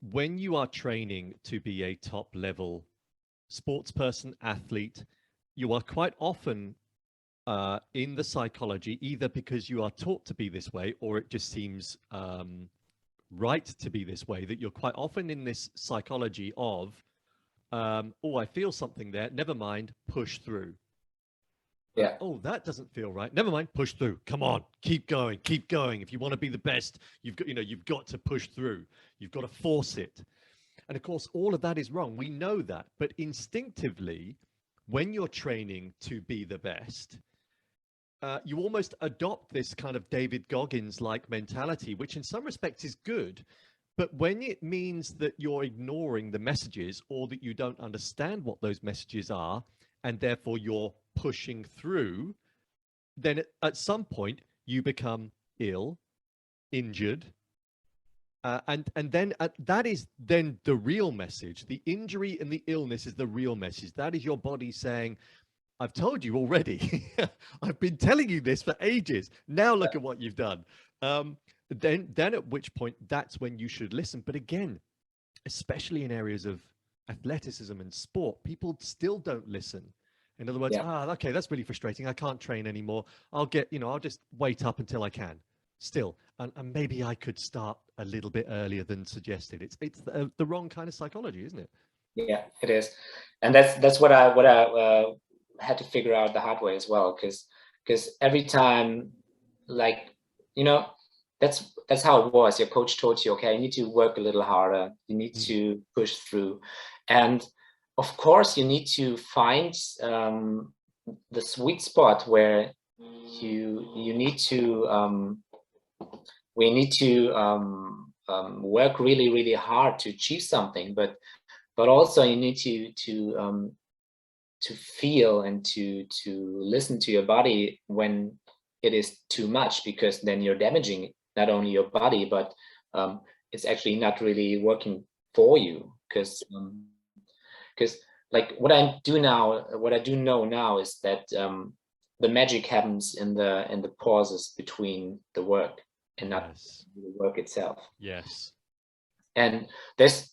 when you are training to be a top level sports person, athlete, you are quite often in the psychology, either because you are taught to be this way or it just seems right to be this way, that you're quite often in this psychology of, oh, I feel something there. Never mind, push through. Yeah. Oh, that doesn't feel right. Never mind, push through. Come on, keep going, keep going. If you want to be the best, you've got to push through. You've got to force it. And of course, all of that is wrong. We know that. But instinctively, when you're training to be the best, you almost adopt this kind of David Goggins-like mentality, which in some respects is good. But when it means that you're ignoring the messages or that you don't understand what those messages are, and therefore you're pushing through, then at some point you become ill, injured, and then that is then the real message. The injury and the illness is the real message. That is your body saying, I've told you already. I've been telling you this for ages. Now look at what you've done. Then at which point, that's when you should listen. But again, especially in areas of athleticism and sport, people still don't listen. In other words, okay, that's really frustrating. I can't train anymore. I'll just wait up until I can. Still, and maybe I could start a little bit earlier than suggested. It's the wrong kind of psychology, isn't it? Yeah, it is, and that's what I had to figure out the hard way as well, because every time, like, that's how it was. Your coach told you, okay, you need to work a little harder. You need to push through, and of course you need to find the sweet spot where you need to we need to work really, really hard to achieve something, but also you need to feel and to listen to your body when it is too much, because then you're damaging not only your body, but it's actually not really working for you. Because like what I do know now is that the magic happens in the pauses between the work and not the work itself. Yes. And there's,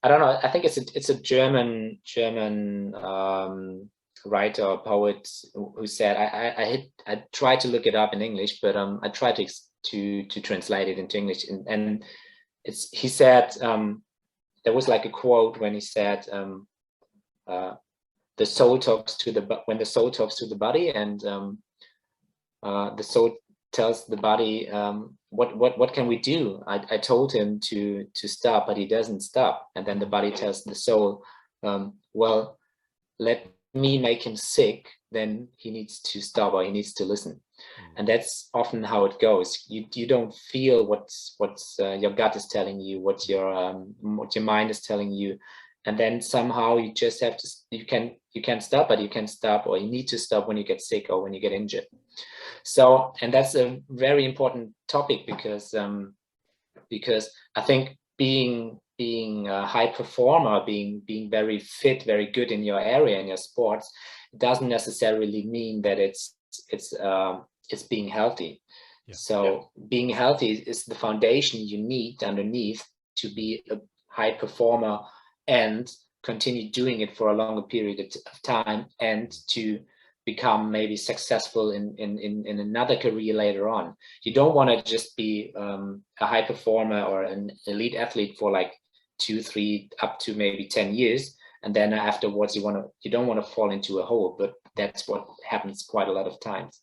I don't know, I think it's a German writer or poet who said, I tried to look it up in English, but I tried to translate it into English, and he said, there was like a quote when he said, the soul talks to when the soul talks to the body, and the soul tells the body, what can we do? I told him to stop, but he doesn't stop. And then the body tells the soul, well, let me make him sick, then he needs to stop, or he needs to listen. And that's often how it goes. You don't feel what's your gut is telling you, what your mind is telling you, and then somehow you just have to, you can't stop, but you can stop, or you need to stop when you get sick or when you get injured. So, and that's a very important topic, because I think being a high performer, being very fit, very good in your area, in your sports, doesn't necessarily mean that it's being healthy. Yeah. So being healthy is the foundation you need underneath to be a high performer and continue doing it for a longer period of time, and to become maybe successful in another career later on. You don't want to just be a high performer or an elite athlete for like 2, 3, up to maybe 10 years, and then afterwards you don't want to fall into a hole. But that's what happens quite a lot of times.